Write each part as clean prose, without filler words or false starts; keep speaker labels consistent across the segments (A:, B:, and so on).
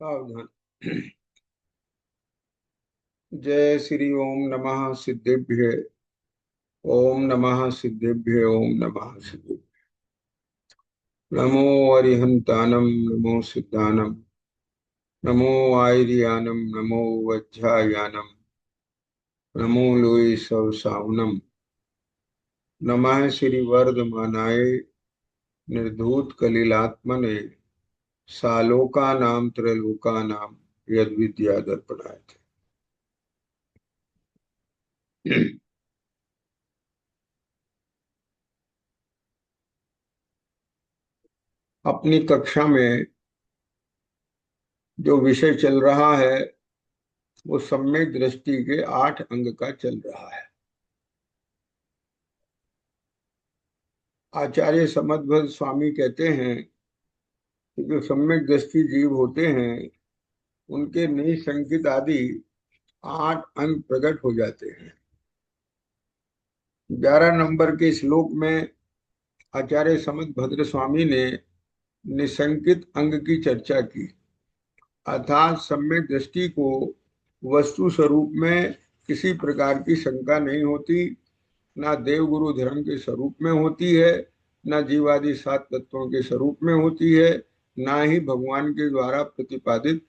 A: सावधान। जय श्री ओम नमः सिद्धेभ्य। ओम नमः सिद्धेभ्य। ओम नमः सिद्धेभ्य। नमो अरिहंतानम नमो सिद्धानम नमो आयर्यानम नमो वज्रायानम नमो लोई सव सावनम नमः श्री वर्धमानाय निर्धूत कलिलात्मने सालोका नाम त्रैलोका नाम यद विद्या दर्पणाय। अपनी कक्षा में जो विषय चल रहा है वो सम्यक दृष्टि के 8 अंग का चल रहा है। आचार्य समदभद्र स्वामी कहते हैं कि जो सम्यक दृष्टि जीव होते हैं उनके निसंकित आदि 8 अंग प्रकट हो जाते हैं। 11 नंबर के श्लोक में आचार्य समदभद्र स्वामी ने निसंकित अंग की चर्चा की, अर्थात सम्यक दृष्टि को वस्तु स्वरूप में किसी प्रकार की शंका नहीं होती, ना देवगुरु धर्म के स्वरूप में होती है, ना जीवादि 7 तत्वों के स्वरूप में होती है, ना ही भगवान के द्वारा प्रतिपादित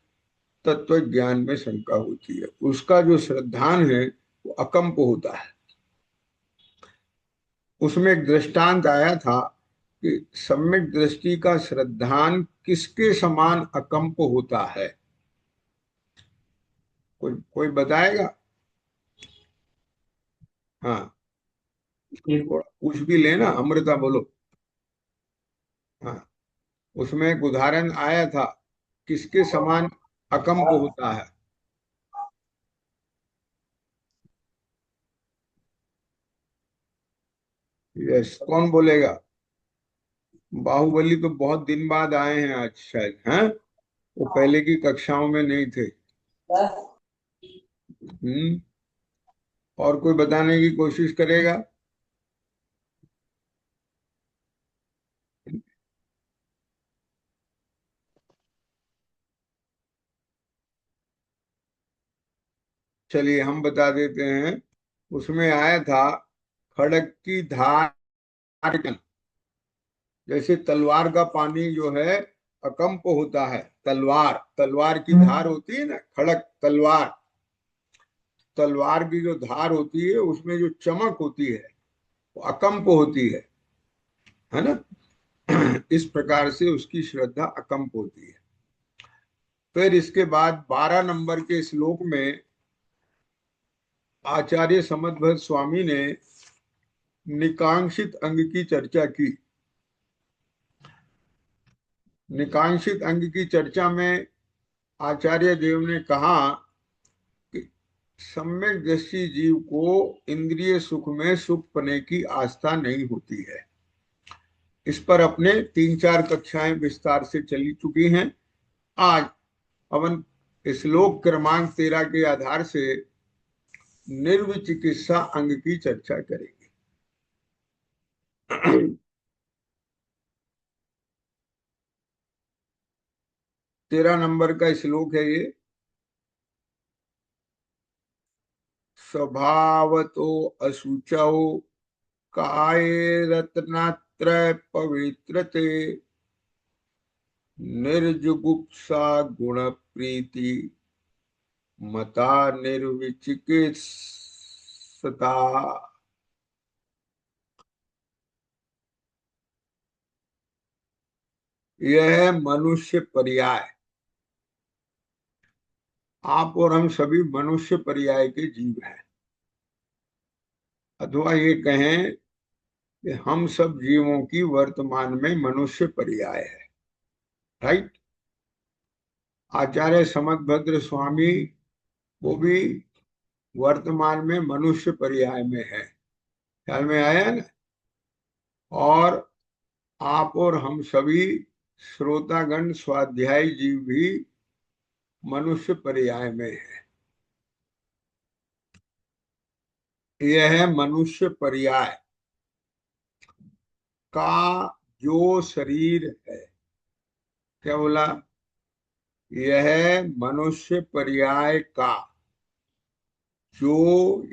A: तत्व ज्ञान में शंका होती है। उसका जो श्रद्धान है वो अकंप होता है। उसमें एक दृष्टांत आया था कि सम्यक दृष्टि का श्रद्धान किसके समान अकंप होता है। कोई कोई बताएगा? हाँ, कुछ भी लेना, अमृता बोलो। हाँ, उसमें एक उदाहरण आया था, किसके समान अकंप होता है। यस, कौन बोलेगा? बाहुबली तो बहुत दिन बाद आए हैं आज शायद, हैं? वो पहले की कक्षाओं में नहीं थे। हम्म। और कोई बताने की कोशिश करेगा? चलिए हम बता देते हैं। उसमें आया था, खड़ग की धार, जैसे तलवार का पानी जो है अकंप होता है। तलवार तलवार की धार होती है ना, खड़ग तलवार, तलवार की जो धार होती है उसमें जो चमक होती है वो अकंप होती है ना। इस प्रकार से उसकी श्रद्धा अकंप होती है। फिर इसके बाद 12 नंबर के श्लोक में आचार्य समदभद्र स्वामी ने निकांक्षित अंग की चर्चा की। निकांक्षित अंग की चर्चा में आचार्य देव ने कहा कि सम्यक दृष्टि जीव को इंद्रिय सुख में सुख पाने की आस्था नहीं होती है। इस पर अपने 3-4 कक्षाएं विस्तार से चली चुकी हैं। आज अपन श्लोक क्रमांक 13 के आधार से निर्विचिकित्सा अंग की चर्चा करेंगे। 13 नंबर का श्लोक है ये। स्वभावतो अशुचौ काय रत्नात्रय पवित्रते निर्जुगुप्सा गुण प्रीति मता निर्विचिकित्सता। यह है मनुष्य पर्याय। आप और हम सभी मनुष्य पर्याय के जीव हैं, अथवा ये कहें कि हम सब जीवों की वर्तमान में मनुष्य पर्याय है। राइट। आचार्य समदभद्र स्वामी वो भी वर्तमान में मनुष्य पर्याय में है। ख्याल में आया ना? और आप और हम सभी श्रोतागण स्वाध्यायी जीव भी मनुष्य पर्याय में है। यह है मनुष्य पर्याय का जो शरीर है। क्या बोला? यह मनुष्य पर्याय का जो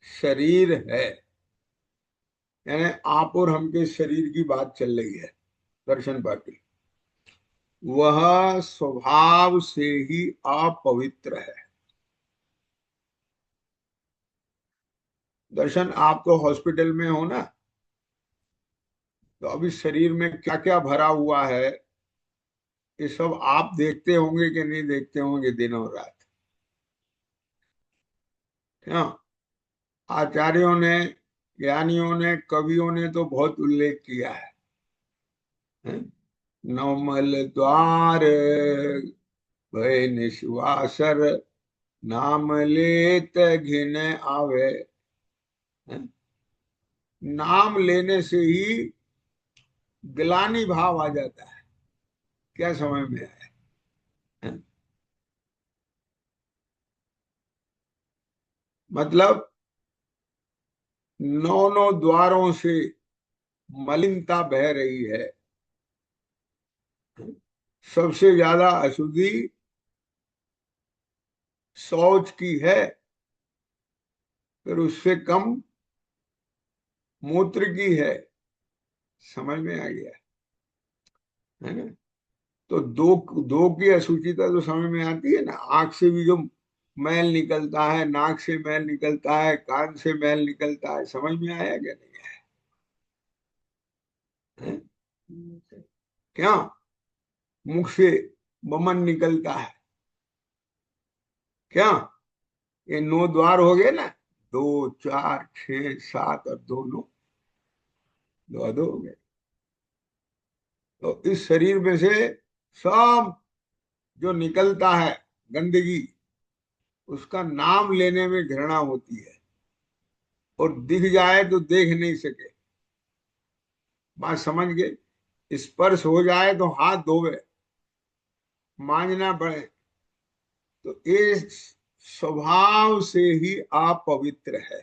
A: शरीर है, यानी आप और हम के शरीर की बात चल रही है दर्शन पाटिल, वह स्वभाव से ही अपवित्र है। दर्शन, आप तो हॉस्पिटल में हो ना, तो अभी शरीर में क्या क्या भरा हुआ है ये सब आप देखते होंगे कि नहीं देखते होंगे दिन और रात। क्या आचार्यों ने, ज्ञानियों ने, कवियों ने तो बहुत उल्लेख किया है? नवमल द्वार भय निश्वासर, नाम लेत घिन आवे। हैं? नाम लेने से ही ग्लानि भाव आ जाता है। क्या समझ में आया? हैं? मतलब नौ नौ द्वारों से मलिनता बह रही है। सबसे ज्यादा अशुद्धि शौच की है, फिर उससे कम मूत्र की है। समझ में आ गया है ना? तो दो दो की अशुचिता तो समझ में आती है ना। आंख से भी जो मैल निकलता है, नाक से मैल निकलता है, कान से मैल निकलता है, समझ में आया क्या नहीं है? क्या मुख से बमन निकलता है? क्या ये नौ द्वार हो गए ना, दो, चार, छह, सात और दो नौ, दो दो हो गए। तो इस शरीर में से सब जो निकलता है गंदगी, उसका नाम लेने में घृणा होती है, और दिख जाए तो देख नहीं सके। बात समझ गए? स्पर्श हो जाए तो हाथ धोवे, मांझना पड़े, तो ये स्वभाव से ही आप पवित्र है।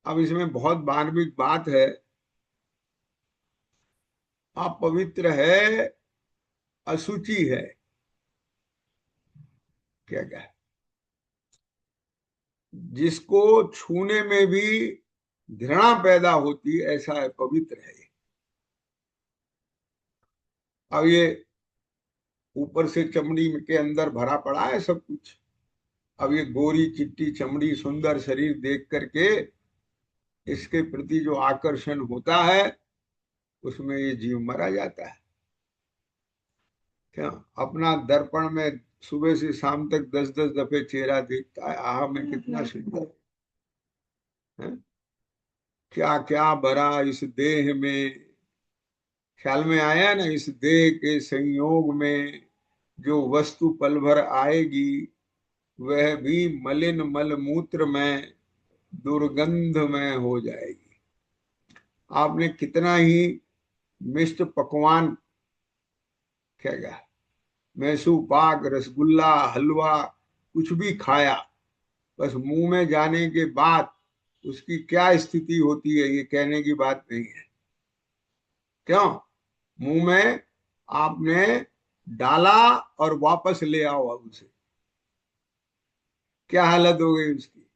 A: अब इसमें बहुत मार्मिक बात है। आप पवित्र है, अशुचि है। क्या क्या है? जिसको छूने में भी घृणा पैदा होती है, ऐसा है, पवित्र है ये। अब ये ऊपर से चमड़ी के अंदर भरा पड़ा है सब कुछ। अब ये गोरी चिट्टी चमड़ी सुंदर शरीर देख करके इसके प्रति जो आकर्षण होता है, उसमें ये जीव मरा जाता है। क्या अपना दर्पण में सुबह से शाम तक 10-10 दफे चेहरा देखता है, आह मैं कितना सुंदर है, क्या क्या भरा इस देह में। ख्याल में आया ना? इस देह के संयोग में जो वस्तु पल भर आएगी, वह भी मलिन मल मूत्र में, दुर्गंध में हो जाएगी। आपने कितना ही मिष्ट पकवान, क्या गया, मैसू पाक, रसगुल्ला, हलवा, कुछ भी खाया, बस मुंह में जाने के बाद उसकी क्या स्थिति होती है ये कहने की बात नहीं है। क्यों? मुंह में आपने डाला और वापस ले आओ, अब उसे क्या हालत हो गई उसकी।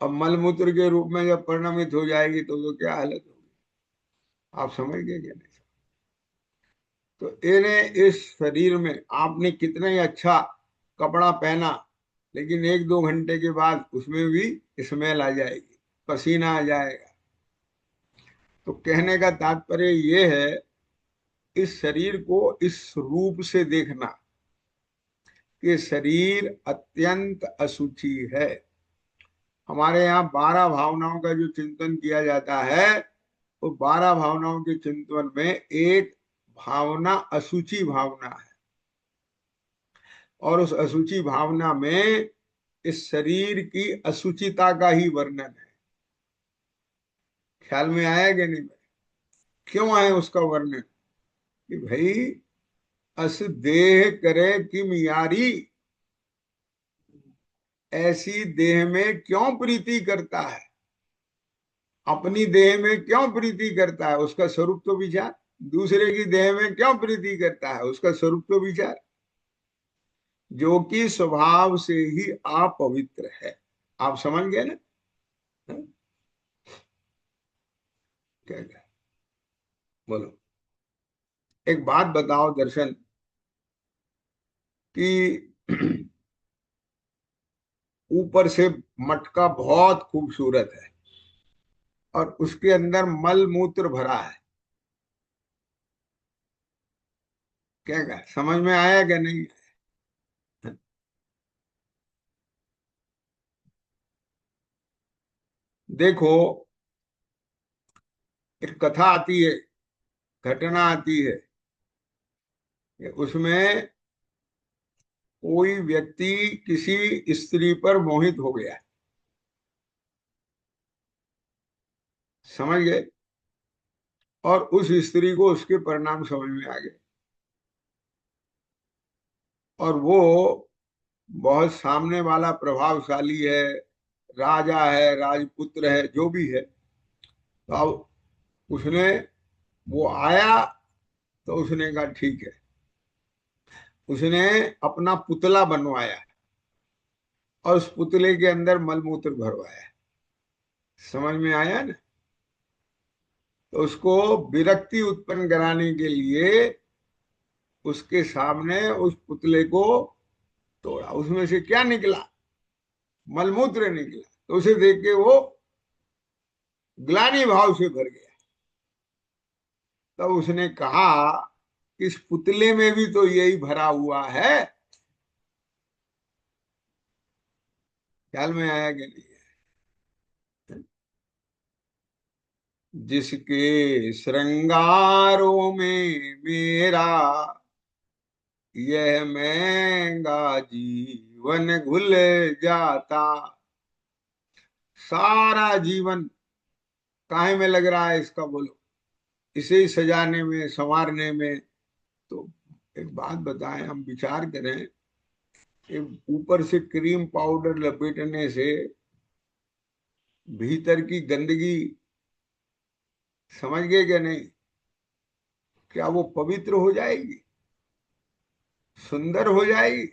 A: अब मलमूत्र के रूप में जब परिणमित हो जाएगी तो क्या हालत होगी। आप समझ गए क्या नहीं? तो इन्हें इस शरीर में आपने कितना ही अच्छा कपड़ा पहना, लेकिन 1-2 घंटे के बाद उसमें भी स्मेल आ जाएगी, पसीना आ जाएगा। तो कहने का तात्पर्य ये है, इस शरीर को इस रूप से देखना कि शरीर अत्यंत अशुचि है। हमारे यहाँ 12 भावनाओं का जो चिंतन किया जाता है, वो 12 भावनाओं के चिंतन में एक भावना अशुचि भावना है, और उस अशुचि भावना में इस शरीर की अशुचिता का ही वर्णन है। ख्याल में आया कि नहीं? क्यों है उसका वर्णन? कि भाई अस देह करे किम यारी, ऐसी देह में क्यों प्रीति करता है, अपनी देह में क्यों प्रीति करता है, उसका स्वरूप तो विचार। दूसरे की देह में क्यों प्रीति करता है? उसका स्वरूप तो विचार, जो कि स्वभाव से ही अपवित्र है। आप समझ गए ना? हाँ? क्या क्या बोलो। एक बात बताओ दर्शन, कि ऊपर से मटका बहुत खूबसूरत है और उसके अंदर मल मूत्र भरा है। क्या क्या समझ में आया क्या नहीं? देखो, एक कथा आती है, घटना आती है कि उसमें कोई व्यक्ति किसी स्त्री पर मोहित हो गया। समझ गए? और उस स्त्री को उसके परिणाम समझ में आ गए, और वो बहुत सामने वाला प्रभावशाली है, राजा है, राजपुत्र है, जो भी है। तो अब उसने, वो आया, तो उसने कहा ठीक है। उसने अपना पुतला बनवाया और उस पुतले के अंदर मलमूत्र भरवाया। समझ में आया ना? तो उसको विरक्ति उत्पन्न कराने के लिए उसके सामने उस पुतले को तोड़ा। उसमें से क्या निकला? मलमूत्र निकला। तो उसे देख के वो ग्लानि भाव से भर गया। तब उसने कहा, इस पुतले में भी तो यही भरा हुआ है। ख्याल में आया कि नहीं? जिसके श्रृंगारों में मेरा यह महंगा जीवन घुल जाता। सारा जीवन काहे में लग रहा है इसका, बोलो? इसे ही सजाने में, संवारने में। तो एक बात बताएं, हम विचार करें, ऊपर से क्रीम पाउडर लपेटने से भीतर की गंदगी, समझ गए क्या नहीं? क्या वो पवित्र हो जाएगी, सुंदर हो जाएगी?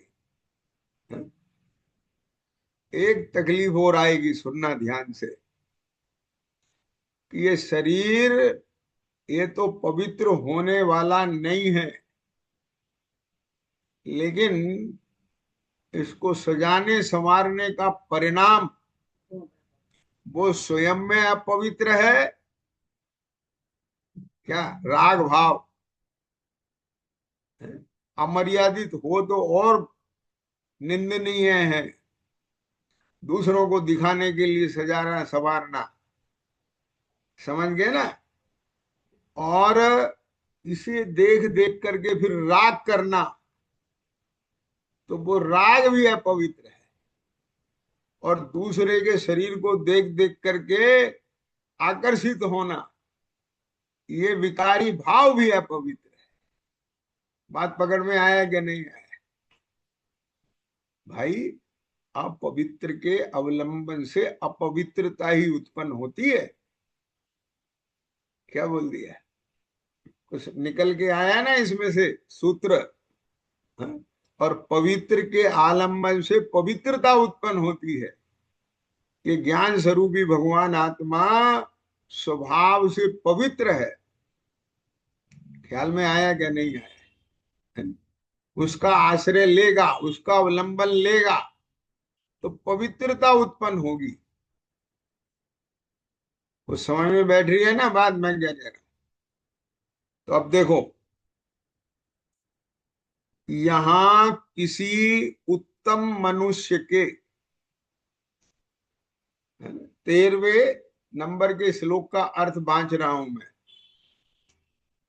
A: एक तकलीफ और आएगी, सुनना ध्यान से, कि ये शरीर, ये तो पवित्र होने वाला नहीं है, लेकिन इसको सजाने संवारने का परिणाम वो स्वयं में अपवित्र है। क्या राग भाव, अमर्यादित हो तो और निंदनीय है। दूसरों को दिखाने के लिए सजाना संवारना, समझ गए ना? और इसे देख देख करके फिर राग करना, तो वो राग भी अपवित्र है। और दूसरे के शरीर को देख देख करके आकर्षित होना, ये विकारी भाव भी अपवित्र है। बात पकड़ में आया कि नहीं आया? भाई, अपवित्र के अवलंबन से अपवित्रता ही उत्पन्न होती है। क्या बोल दिया? कुछ निकल के आया ना इसमें से सूत्र? हाँ? और पवित्र के आलंबन से पवित्रता उत्पन्न होती है। ये ज्ञान स्वरूपी भगवान आत्मा स्वभाव से पवित्र है। ख्याल में आया क्या नहीं आया? उसका आश्रय लेगा, उसका अवलंबन लेगा, तो पवित्रता उत्पन्न होगी। वो समझ में बैठ रही है ना बात मैं क्या कह रहा हूं? तो अब देखो, यहां किसी उत्तम मनुष्य के, 13वें नंबर के श्लोक का अर्थ बांच रहा हूं मैं।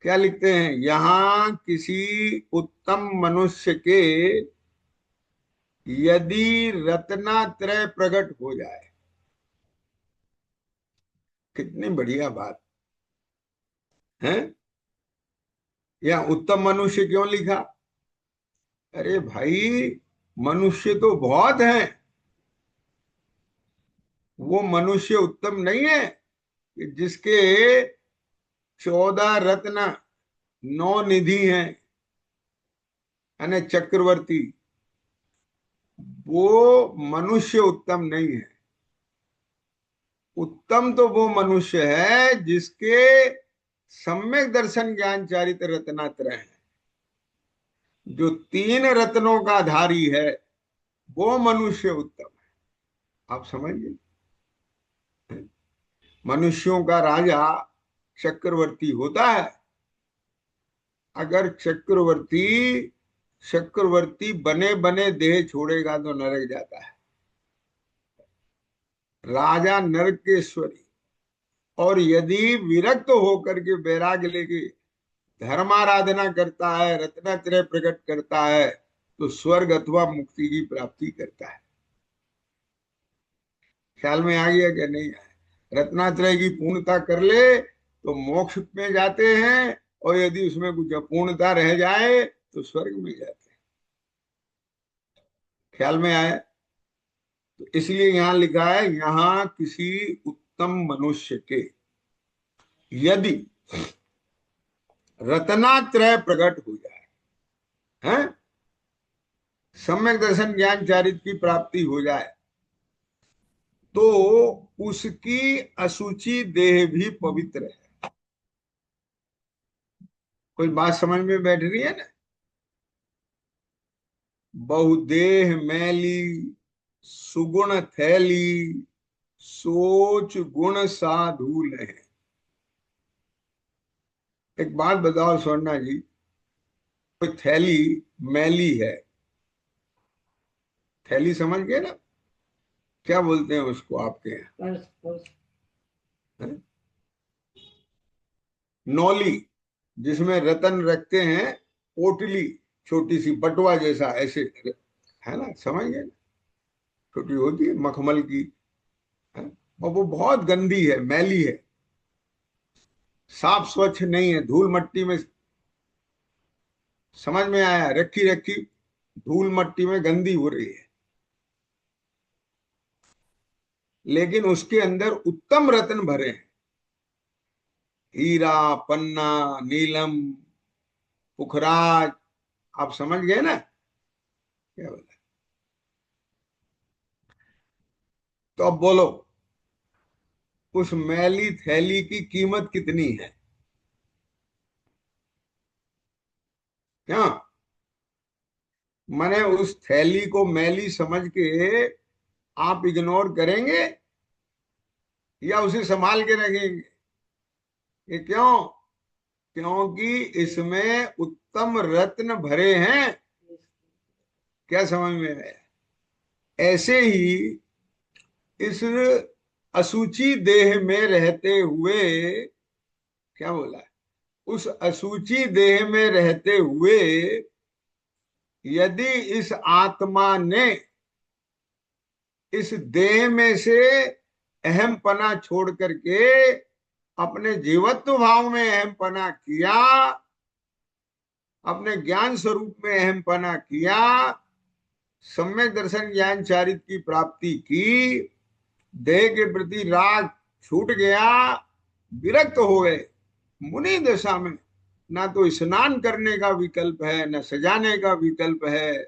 A: क्या लिखते हैं? यहां किसी उत्तम मनुष्य के यदि रत्नात्रय प्रकट हो जाए। कितनी बढ़िया बात है। या उत्तम मनुष्य क्यों लिखा? अरे भाई, मनुष्य तो बहुत हैं। वो मनुष्य उत्तम नहीं है कि जिसके 14 रत्न नौ निधि हैं, यानी चक्रवर्ती, वो मनुष्य उत्तम नहीं है। उत्तम तो वो मनुष्य है जिसके सम्यक दर्शन ज्ञान चारित रत्नात्रय है, जो तीन रत्नों का धारी है, वो मनुष्य उत्तम है। आप समझिए, मनुष्यों का राजा चक्रवर्ती होता है। अगर चक्रवर्ती चक्रवर्ती बने बने देह छोड़ेगा तो नरक जाता है। राजा नरकेश्वरी, और यदि विरक्त होकर के वैराग्य लेके धर्माराधना करता है, रत्नात्रय प्रकट करता है, तो स्वर्ग अथवा मुक्ति की प्राप्ति करता है। ख्याल में आ गया क्या नहीं आया? रत्नात्रय की पूर्णता कर ले तो मोक्ष में जाते हैं, और यदि उसमें कुछ अपूर्णता रह जाए तो स्वर्ग में जाते हैं। ख्याल में आया? तो इसलिए यहां लिखा है, यहां किसी उत्तम मनुष्य के यदि रत्नात्रय प्रकट हो जाए, हैं, सम्यक दर्शन ज्ञान चारित्र की प्राप्ति हो जाए, तो उसकी अशुचि देह भी पवित्र है। कोई बात समझ में बैठ रही है ना? बहुदेह मैली सुगुण थैली, सोच गुण साधुल है। एक बात बताओ स्वर्णा जी, कोई थैली मैली है, थैली समझ गए ना? क्या बोलते हैं उसको आपके यहाँ? हैं? नौली, जिसमें रतन रखते हैं, पोटली, छोटी सी बटुआ जैसा ऐसे, है ना, समझ गए ना? छोटी होती है मखमल की, है? और वो बहुत गंदी है, मैली है, साफ स्वच्छ नहीं है, धूल मट्टी में। समझ में आया? रखी रखी धूल मट्टी में गंदी हो रही है, लेकिन उसके अंदर उत्तम रत्न भरे हैं, हीरा, पन्ना, नीलम, पुखराज। आप समझ गए ना क्या बोला? तो अब बोलो, उस मैली थैली की कीमत कितनी है? क्या मैंने उस थैली को मैली समझ के आप इग्नोर करेंगे या उसे संभाल के रखेंगे? ये क्यों? क्योंकि इसमें उत्तम रत्न भरे हैं। क्या समझ में आया? ऐसे ही इस असूची देह में रहते हुए, क्या बोला, उस असूची देह में रहते हुए यदि इस आत्मा ने इस देह में से अहम पना छोड़ करके अपने जीवत्व भाव में अहम पना किया, अपने ज्ञान स्वरूप में अहम पना किया, सम्यक दर्शन ज्ञान चारित्र की प्राप्ति की, देह के प्रति राग छूट गया, विरक्त हो गए, मुनि दशा में ना तो स्नान करने का विकल्प है, न सजाने का विकल्प है,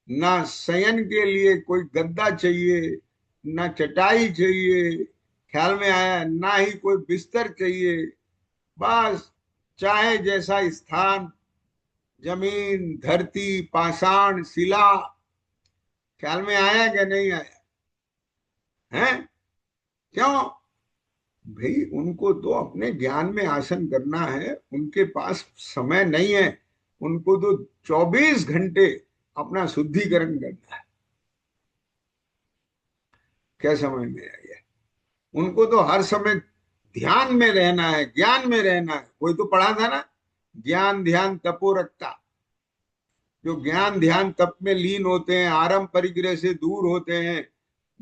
A: ना शयन के लिए कोई गद्दा चाहिए, ना चटाई चाहिए, ख्याल में आया, ना ही कोई बिस्तर चाहिए। बस चाहे जैसा स्थान, जमीन, धरती, पाषाण, शिला, ख्याल में आया क्या नहीं आया? है? क्यों भाई? उनको तो अपने ज्ञान में आसन करना है, उनके पास समय नहीं है, उनको तो 24 घंटे अपना शुद्धिकरण करना है। क्या समझ में आया? उनको तो हर समय ध्यान में रहना है, ज्ञान में रहना है। कोई तो पढ़ा था ना, ज्ञान ध्यान तपो रखता। जो ज्ञान ध्यान तप में लीन होते हैं, आरंभ परिग्रह से दूर होते हैं,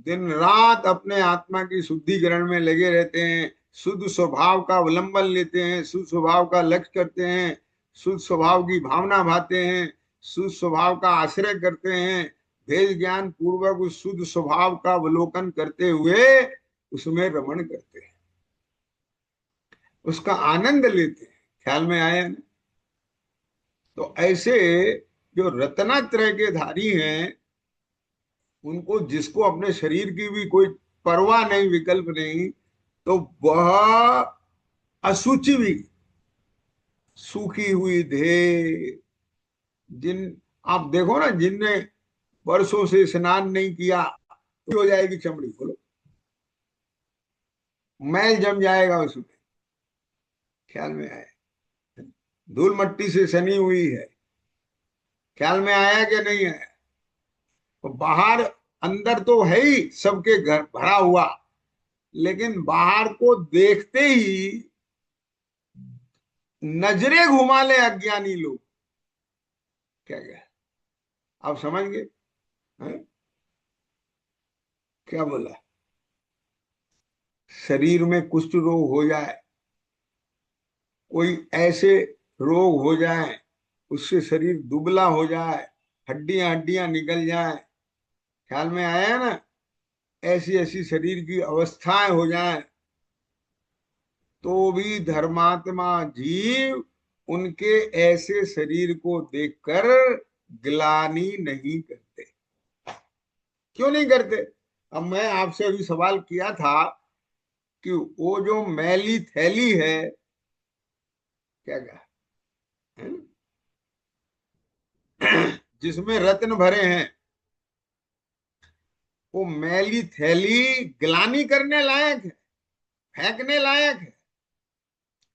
A: दिन रात अपने आत्मा की शुद्धिकरण में लगे रहते हैं, शुद्ध स्वभाव का अवलंबन लेते हैं, शुद्ध स्वभाव का लक्ष्य करते हैं, शुद्ध स्वभाव की भावना भाते हैं, शुद्ध स्वभाव का आश्रय करते हैं, भेद ज्ञान पूर्वक उस शुद्ध स्वभाव का अवलोकन करते हुए उसमें रमण करते हैं, उसका आनंद लेते हैं। ख्याल में आया ना? तो ऐसे जो रत्नात्रय के धारी हैं, उनको, जिसको अपने शरीर की भी कोई परवाह नहीं, विकल्प नहीं, तो वह अशुचि भी, सूखी हुई देह, जिन, आप देखो ना, जिनने वर्षों से स्नान नहीं किया तो हो जाएगी चमड़ी, बोलो, मैल जम जाएगा उसमें, ख्याल में आया? धूल मट्टी से सनी हुई है, ख्याल में आया कि नहीं है? तो बाहर, अंदर तो है ही सबके घर भरा हुआ, लेकिन बाहर को देखते ही नजरे घुमा ले अज्ञानी लोग, क्या क्या, आप समझ गए? हैं? क्या बोला? शरीर में कुष्ठ रोग हो जाए, कोई ऐसे रोग हो जाए, उससे शरीर दुबला हो जाए, हड्डियां हड्डियां निकल जाए, ख्याल में आया है ना? ऐसी ऐसी शरीर की अवस्थाएं हो जाए, तो भी धर्मात्मा जीव उनके ऐसे शरीर को देखकर ग्लानि नहीं करते। क्यों नहीं करते? अब मैं आपसे अभी सवाल किया था कि वो जो मैली थैली है, क्या कहा, है? जिसमें रत्न भरे हैं, वो मैली थैली ग्लानि करने लायक है, फेंकने लायक है,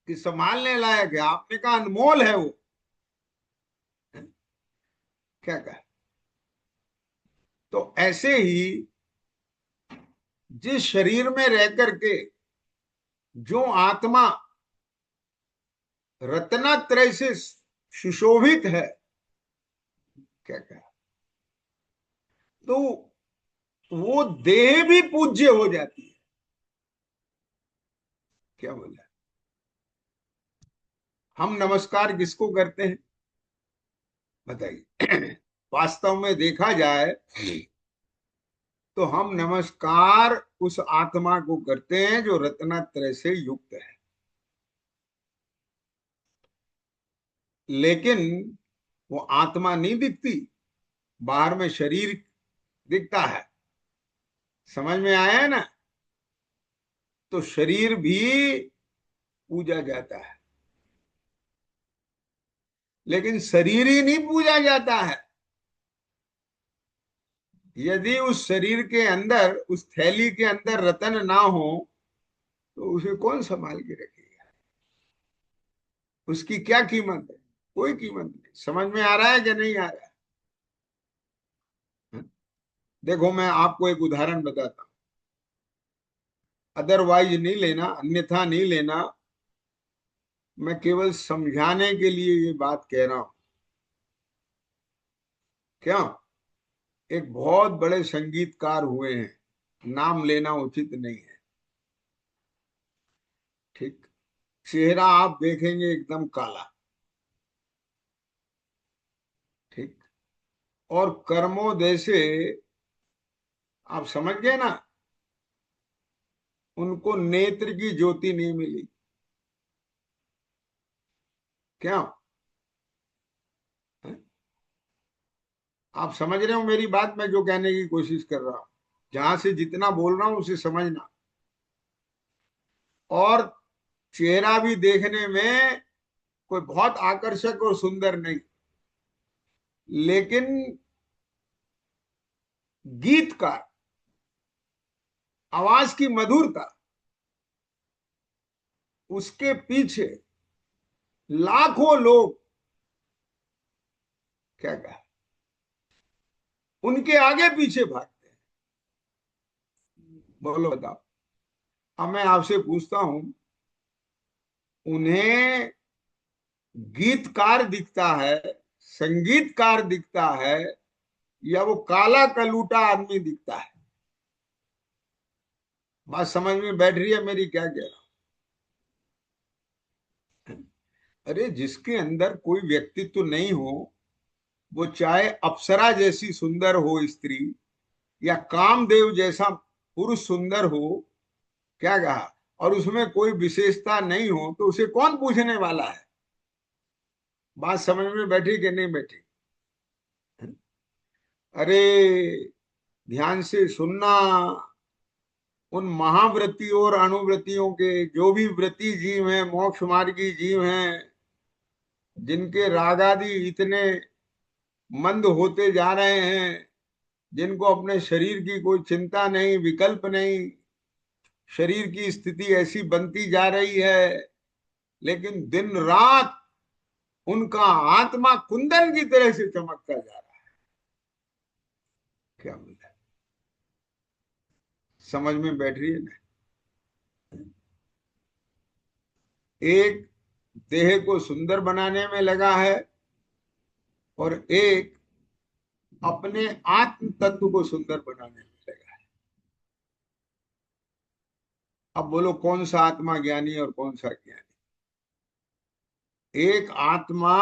A: कि संभालने लायक है? आपने कहा अनमोल है वो, है? क्या कहा? तो ऐसे ही जिस शरीर में रह करके जो आत्मा रत्नात्रय से सुशोभित है, क्या कहा, तो वो देह भी पूज्य हो जाती है। क्या बोला? हम नमस्कार किसको करते हैं, बताइए? वास्तव में देखा जाए तो हम नमस्कार उस आत्मा को करते हैं जो रत्नात्रय से युक्त है, लेकिन वो आत्मा नहीं दिखती, बाहर में शरीर दिखता है, समझ में आया है ना? तो शरीर भी पूजा जाता है, लेकिन शरीर ही नहीं पूजा जाता है। यदि उस शरीर के अंदर, उस थैली के अंदर रतन ना हो, तो उसे कौन संभाल के रखेगा? उसकी क्या कीमत है? कोई कीमत नहीं। समझ में आ रहा है कि नहीं आ रहा है? देखो, मैं आपको एक उदाहरण बताता हूँ, अदरवाइज नहीं लेना, अन्यथा नहीं लेना, मैं केवल समझाने के लिए ये बात कह रहा हूं। क्या? एक बहुत बड़े संगीतकार हुए हैं, नाम लेना उचित नहीं है, ठीक? चेहरा आप देखेंगे एकदम काला, ठीक? और कर्मोदय से, आप समझ गए ना, उनको नेत्र की ज्योति नहीं मिली। क्या है? आप समझ रहे हो मेरी बात? मैं जो कहने की कोशिश कर रहा हूं, जहां से जितना बोल रहा हूं उसे समझना। और चेहरा भी देखने में कोई बहुत आकर्षक और सुंदर नहीं, लेकिन गीतकार, आवाज की मधुरता, उसके पीछे लाखों लोग, क्या कहा, उनके आगे पीछे भागते हैं। बोलो, बताओ। अब मैं आपसे पूछता हूं, उन्हें गीतकार दिखता है, संगीतकार दिखता है, या वो काला कलूटा आदमी दिखता है? बात समझ में बैठ रही है मेरी, क्या कह रहा हूं? अरे, जिसके अंदर कोई व्यक्तित्व नहीं हो, वो चाहे अप्सरा जैसी सुंदर हो स्त्री, या कामदेव जैसा पुरुष सुंदर हो, क्या कहा, और उसमें कोई विशेषता नहीं हो, तो उसे कौन पूछने वाला है? बात समझ में बैठी कि नहीं बैठी? अरे ध्यान से सुनना। उन महाव्रती और अणुव्रतियों के, जो भी व्रती जीव हैं, मोक्ष मार्गी जीव हैं, जिनके रागादि इतने मंद होते जा रहे हैं, जिनको अपने शरीर की कोई चिंता नहीं, विकल्प नहीं, शरीर की स्थिति ऐसी बनती जा रही है, लेकिन दिन रात उनका आत्मा कुंदन की तरह से चमकता जा रहा है। क्या बोला? समझ में बैठ रही है ना? एक देह को सुंदर बनाने में लगा है और एक अपने आत्म तत्व को सुंदर बनाने में लगा है। अब बोलो कौन सा आत्मा ज्ञानी और कौन सा ज्ञानी? एक आत्मा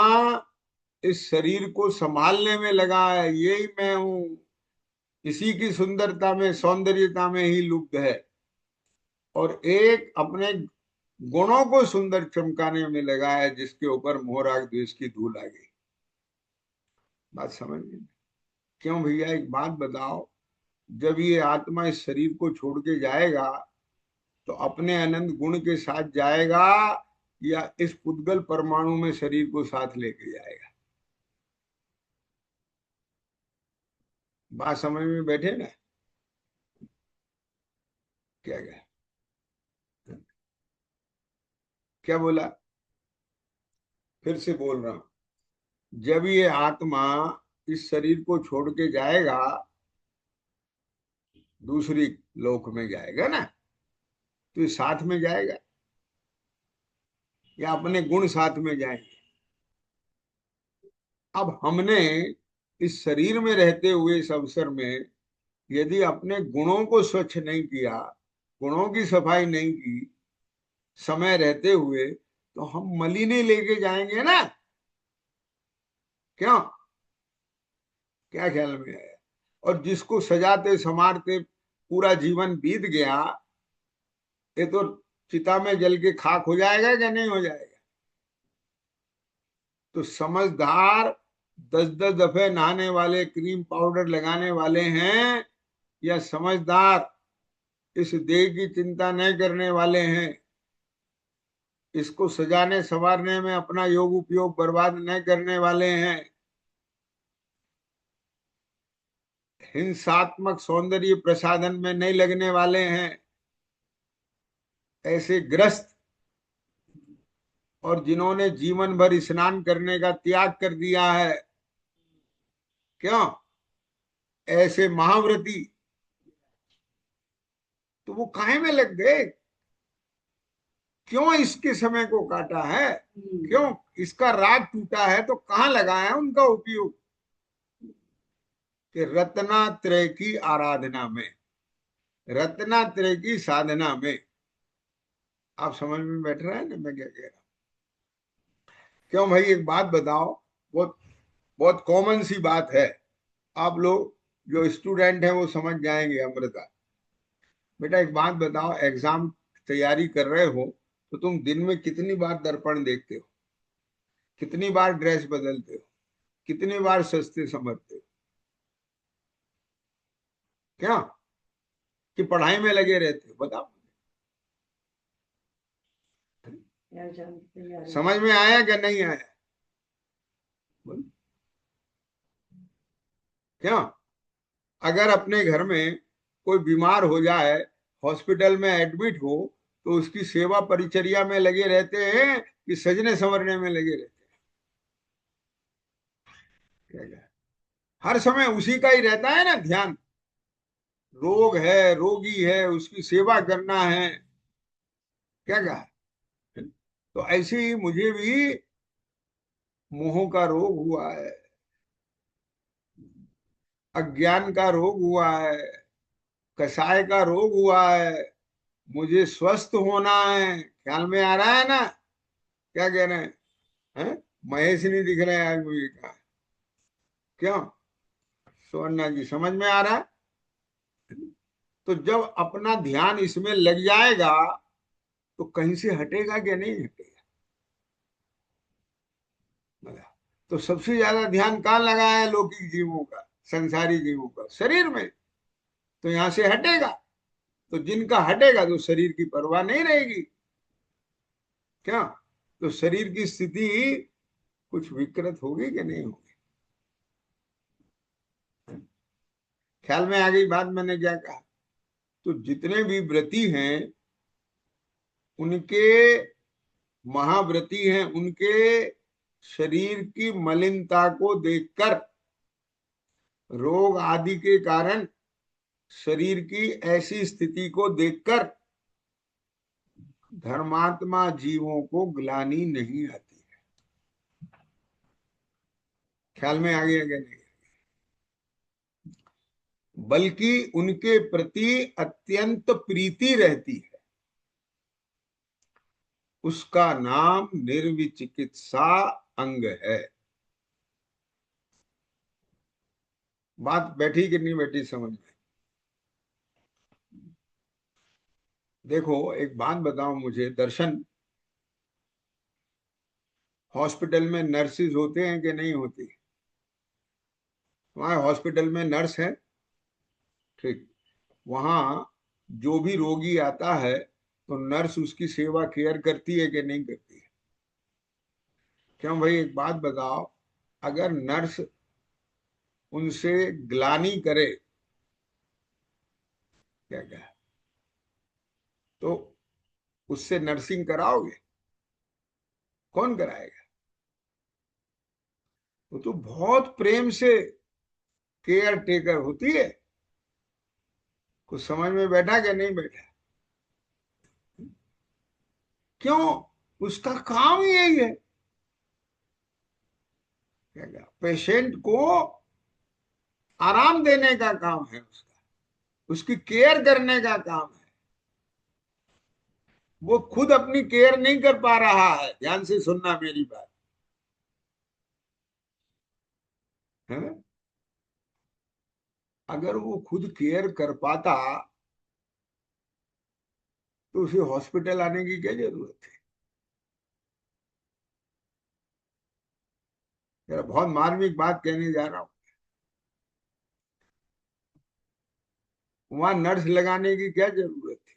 A: इस शरीर को संभालने में लगा है, यही मैं हूं, इसी की सुंदरता में, सौंदर्यता में ही लुप्त है। और एक अपने गुणों को सुंदर चमकाने में लगा है, जिसके ऊपर मोहराग द्वेष की धूल आ गई। बात समझ में? क्यों भैया, एक बात बताओ, जब ये आत्मा इस शरीर को छोड़ के जाएगा तो अपने अनंत गुण के साथ जाएगा या इस पुद्गल परमाणु में शरीर को साथ लेके जाएगा? बात समझ में बैठे ना? क्या क्या क्या बोला? फिर से बोल रहा हूं। जब ये आत्मा इस शरीर को छोड़ के जाएगा, दूसरी लोक में जाएगा ना, तो ये साथ में जाएगा या अपने गुण साथ में जाएंगे? अब हमने इस शरीर में रहते हुए इस अवसर में यदि अपने गुणों को स्वच्छ नहीं किया, गुणों की सफाई नहीं की समय रहते हुए, तो हम मलिनी लेके जाएंगे ना। क्यों? क्या ख्याल में है? और जिसको सजाते संवारते पूरा जीवन बीत गया, ये तो चिता में जल के खाक हो जाएगा क्या नहीं हो जाएगा? तो समझदार 10-10 दफे नहाने वाले, क्रीम पाउडर लगाने वाले हैं, या समझदार इस देह की चिंता नहीं करने वाले हैं, इसको सजाने संवारने में अपना योग उपयोग बर्बाद नहीं करने वाले हैं, हिंसात्मक सौंदर्य प्रसाधन में नहीं लगने वाले हैं, ऐसे ग्रस्त, और जिन्होंने जीवन भर स्नान करने का त्याग कर दिया है, क्यों, ऐसे महाव्रती, तो वो काहे में लग गए? क्यों इसके समय को काटा है? क्यों इसका राग टूटा है? तो कहाँ लगा है उनका उपयोग? कि रत्नात्रय की आराधना में, रत्नात्रय की साधना में। आप समझ में बैठ रहा है ना मैं क्या कह रहा हूं? क्यों भाई, एक बात बताओ, बहुत बहुत कॉमन सी बात है, आप लोग जो स्टूडेंट हैं वो समझ जाएंगे। अमृता बेटा, एक बात बताओ, एग्जाम तैयारी कर रहे हो तो तुम दिन में कितनी बार दर्पण देखते हो? कितनी बार ड्रेस बदलते हो? कितनी बार सस्ते समझते हो? क्या कि पढ़ाई में लगे रहते हो? बताओ। समझ में आया क्या नहीं आया? बोल। क्या? अगर अपने घर में कोई बीमार हो जाए, हॉस्पिटल में एडमिट हो, तो उसकी सेवा परिचर्या में लगे रहते हैं कि सजने संवरने में लगे रहते हैं? क्या? हर समय उसी का ही रहता है ना ध्यान। रोग है, रोगी है, उसकी सेवा करना है। क्या कहा? तो ऐसे ही मुझे भी मोह का रोग हुआ है, अज्ञान का रोग हुआ है, कषाय का रोग हुआ है। मुझे स्वस्थ होना है। ख्याल में आ रहा है ना? क्या कह रहे हैं? महेश नहीं दिख रहे हैं आज मुझे, कहा? क्यों? सुवर्णा जी समझ में आ रहा है? तो जब अपना ध्यान इसमें लग जाएगा तो कहीं से हटेगा कि नहीं हटेगा? तो सबसे ज्यादा ध्यान कहाँ लगा है लौकिक जीवों का, संसारी जीवों का? शरीर में। तो यहां से हटेगा, तो जिनका हटेगा तो शरीर की परवाह नहीं रहेगी। क्या? तो शरीर की स्थिति कुछ विकृत होगी कि नहीं होगी? ख्याल में आ गई बात मैंने क्या कहा? तो जितने भी व्रती हैं, उनके, महाव्रती हैं, उनके शरीर की मलिनता को देखकर, रोग आदि के कारण शरीर की ऐसी स्थिति को देखकर धर्मात्मा जीवों को ग्लानि नहीं आती। ख्याल में आ गया क्या? नहीं, बल्कि उनके प्रति अत्यंत प्रीति रहती है। उसका नाम निर्विचिकित्सा अंग है। बात बैठी कि नहीं बैठी समझ में? देखो एक बात बताओ मुझे, दर्शन, हॉस्पिटल में नर्सिस होते हैं कि नहीं होती? वहां हॉस्पिटल में नर्स है, ठीक। वहां जो भी रोगी आता है तो नर्स उसकी सेवा केयर करती है कि नहीं करती है? क्यों भाई, एक बात बताओ, अगर नर्स उनसे ग्लानि करे, क्या क्या, तो उससे नर्सिंग कराओगे? कौन कराएगा? वो तो बहुत प्रेम से केयर टेकर होती है। कुछ समझ में बैठा क्या नहीं बैठा? क्यों? उसका काम ही यही है। क्या क्या, पेशेंट को आराम देने का काम है उसका, उसकी केयर करने का काम है। वो खुद अपनी केयर नहीं कर पा रहा है, ध्यान से सुनना मेरी बात, है ना? अगर वो खुद केयर कर पाता तो उसे हॉस्पिटल आने की क्या जरूरत है? मेरा बहुत मार्मिक बात कहने जा रहा हूं। वहां नर्स लगाने की क्या जरूरत थी?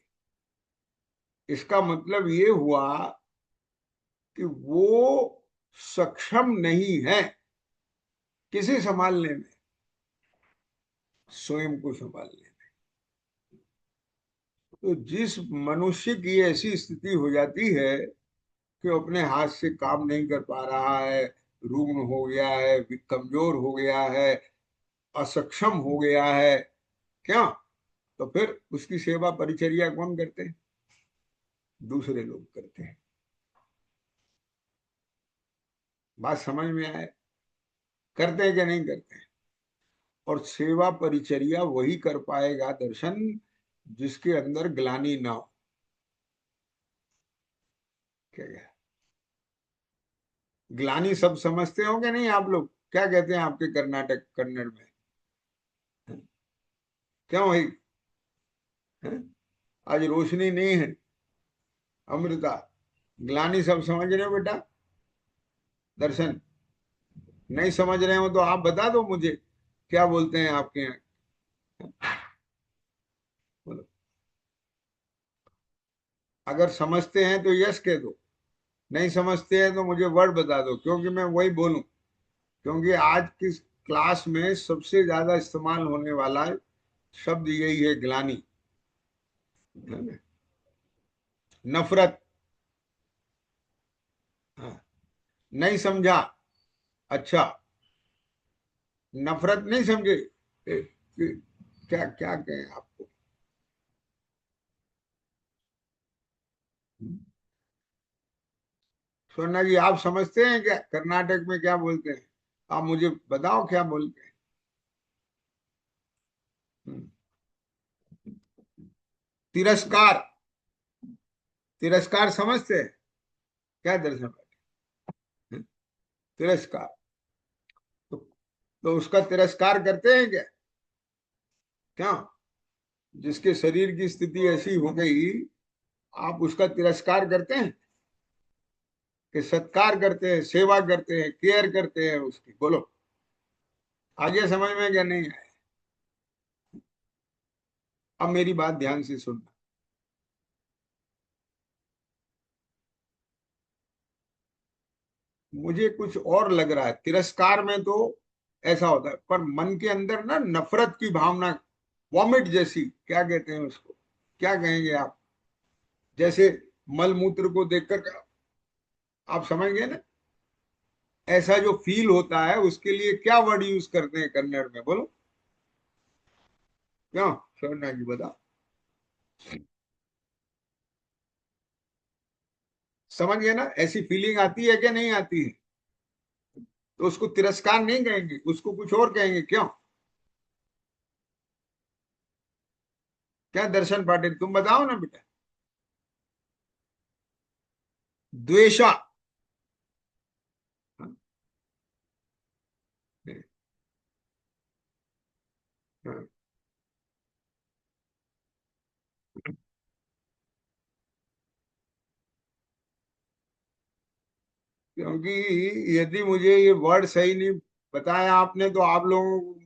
A: इसका मतलब ये हुआ कि वो सक्षम नहीं है किसे संभालने में? स्वयं को संभालने में। तो जिस मनुष्य की ऐसी स्थिति हो जाती है कि अपने हाथ से काम नहीं कर पा रहा है, रुग्ण हो गया है, कमजोर हो गया है, असक्षम हो गया है, क्या, तो फिर उसकी सेवा परिचर्या कौन करते हैं? दूसरे लोग करते हैं। बात समझ में आए? करते हैं कि नहीं करते हैं? और सेवा परिचर्या वही कर पाएगा दर्शन, जिसके अंदर ग्लानि ना हो। क्या क्या, ग्लानि सब समझते हो कि नहीं आप लोग? क्या कहते हैं आपके कर्नाटक कन्नड़ में? क्यों भाई? हैं? आज रोशनी नहीं है, अमृता, ग्लानि सब समझ रहे हो बेटा? दर्शन, नहीं समझ रहे हो तो आप बता दो मुझे, क्या बोलते हैं आपके यहाँ? बोलो। अगर समझते हैं तो यस कह दो, नहीं समझते हैं तो मुझे वर्ड बता दो, क्योंकि मैं वही बोलूं। क्योंकि आज की क्लास में सबसे ज्यादा इस्तेमाल होने वाला शब्द यही है, ग्लानि, है ना? नफरत। हाँ, नहीं समझा? अच्छा, नफरत नहीं समझे? क्या क्या कहें आपको? सोना जी, आप समझते हैं क्या कर्नाटक में क्या बोलते हैं? आप मुझे बताओ क्या बोलते हैं। हम्म, तिरस्कार। तिरस्कार समझते हैं? क्या दर्शन? हम्म, तिरस्कार। तो, तो उसका तिरस्कार करते हैं क्या? क्या? जिसके शरीर की स्थिति ऐसी हो गई, आप उसका तिरस्कार करते हैं? कि सत्कार करते हैं, सेवा करते हैं, केयर करते हैं उसकी। बोलो, आगे समझ में क्या नहीं आया? अब मेरी बात ध्यान से सुनना। मुझे कुछ और लग रहा है, तिरस्कार में तो ऐसा होता है, पर मन के अंदर ना नफरत की भावना, वॉमिट जैसी, क्या कहते हैं उसको, क्या कहेंगे आप, जैसे मल मूत्र को देखकर, आप समझ गए ना, ऐसा जो फील होता है, उसके लिए क्या वर्ड यूज करते हैं कन्नड़ में? बोलो, क्यों? शोभना जी बता। समझ गए ना, ऐसी फीलिंग आती है क्या नहीं आती है? तो उसको तिरस्कार नहीं कहेंगे, उसको कुछ और कहेंगे, क्यों? क्या दर्शन पाटिल, तुम बताओ ना बेटा। द्वेषा। हाँ, हाँ। क्योंकि यदि मुझे ये वर्ड सही नहीं बताया आपने, तो आप लोगों को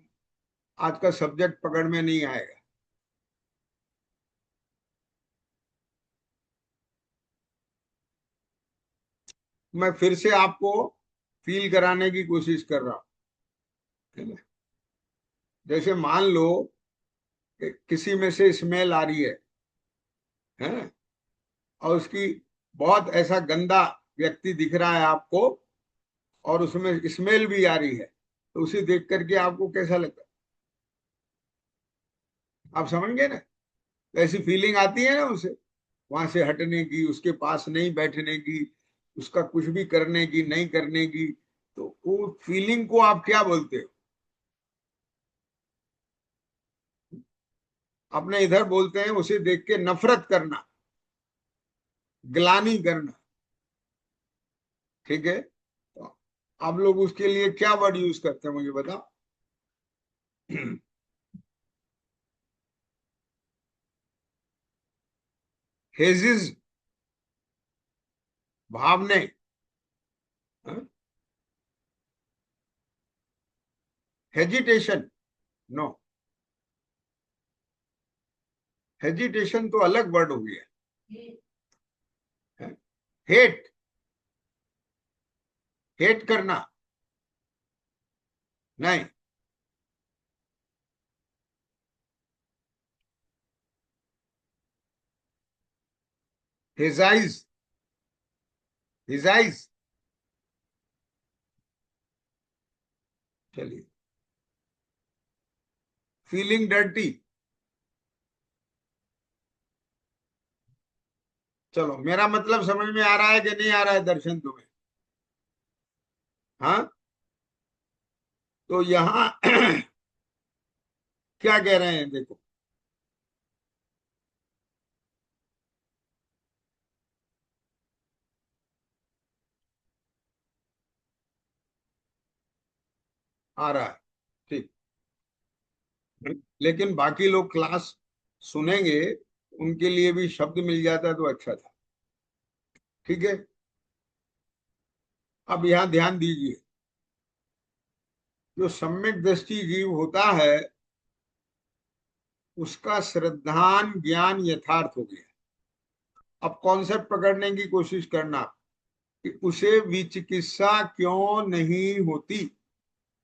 A: आज का सब्जेक्ट पकड़ में नहीं आएगा। मैं फिर से आपको फील कराने की कोशिश कर रहा हूँ, है ना? जैसे मान लो कि किसी में से स्मेल आ रही है ना, और उसकी बहुत ऐसा गंदा व्यक्ति दिख रहा है आपको, और उसमें स्मेल भी आ रही है, तो उसे देख करके आपको कैसा लगता है? आप समझ गए ना? तो ऐसी फीलिंग आती है ना उसे, वहां से हटने की, उसके पास नहीं बैठने की, उसका कुछ भी करने की, नहीं करने की। तो वो फीलिंग को आप क्या बोलते हो? अपने इधर बोलते हैं उसे देख के नफरत करना, ग्लानि करना। ठीक है, तो आप लोग उसके लिए क्या वर्ड यूज करते हैं, मुझे बताओ। हेजिज, भावने। हेजिटेशन, नो, हेजिटेशन तो अलग वर्ड हो गया। हेट, हेट करना, नहीं। हिजाइज, हिजाइज। चलिए, फीलिंग डर्टी। चलो, मेरा मतलब समझ में आ रहा है कि नहीं आ रहा है दर्शन तुम्हें? हाँ। तो यहाँ क्या कह रहे हैं देखो, आ रहा है, ठीक। लेकिन बाकी लोग क्लास सुनेंगे, उनके लिए भी शब्द मिल जाता तो अच्छा था। ठीक है, अब यहाँ ध्यान दीजिए। जो सम्यक दृष्टि जीव होता है, उसका श्रद्धान ज्ञान यथार्थ हो गया। अब कॉन्सेप्ट पकड़ने की कोशिश करना कि उसे विचिकित्सा क्यों नहीं होती,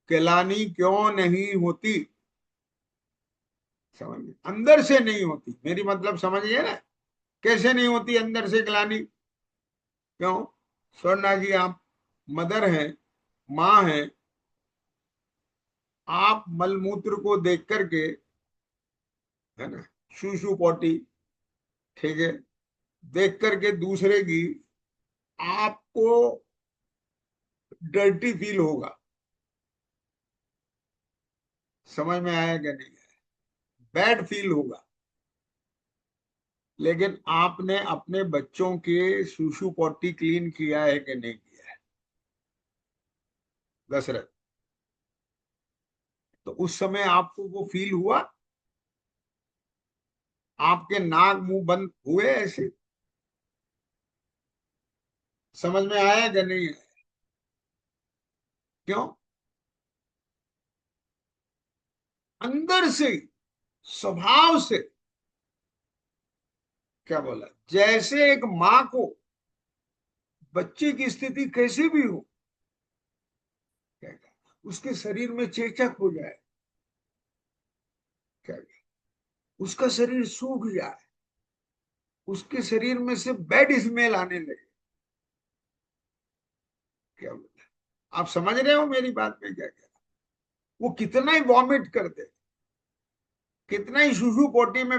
A: केलानी क्यों नहीं होती। समझ, अंदर से नहीं होती, मेरी मतलब समझिए ना, कैसे नहीं होती अंदर से ग्लानि? क्यों? स्वर्णा जी, आप मदर हैं, माँ हैं, आप मलमूत्र को देख करके, है ना, शूशु पोटी, ठीक है, देख करके दूसरे की, आपको डर्टी फील होगा। समझ में आया क्या नहीं? बैड फील होगा। लेकिन आपने अपने बच्चों के शूशु पोटी क्लीन किया है कि नहीं किया है, दशरथ? तो उस समय आपको वो फील हुआ? आपके नाक मुंह बंद हुए ऐसे? समझ में आया कि नहीं है? क्यों? अंदर से, स्वभाव से। क्या बोला? जैसे एक माँ को बच्चे की स्थिति कैसे भी हो, क्या क्या, उसके शरीर में चेचक हो जाए, क्या क्या, उसका शरीर सूख जाए, उसके शरीर में से बैड स्मेल आने लगे, क्या बोला? आप समझ रहे हो मेरी बात में क्या क्या? वो कितना ही वॉमिट कर दे, कितना ही सुसु पोटी में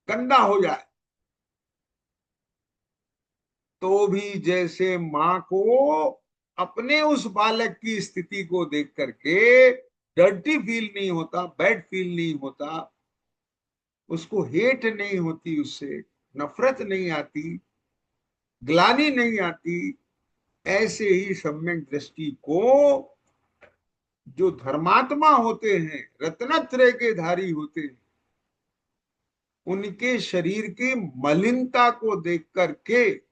A: गंदा हो जाए, तो भी जैसे माँ को अपने उस बालक की स्थिति को देख करके डर्टी फील नहीं होता, बैड फील नहीं होता, उसको हेट नहीं होती, उससे नफरत नहीं आती, ग्लानि नहीं आती, ऐसे ही सम्यक दृष्टि को जो धर्मात्मा होते हैं, रत्नत्रय के धारी होते हैं, उनके शरीर की मलिनता को देख करके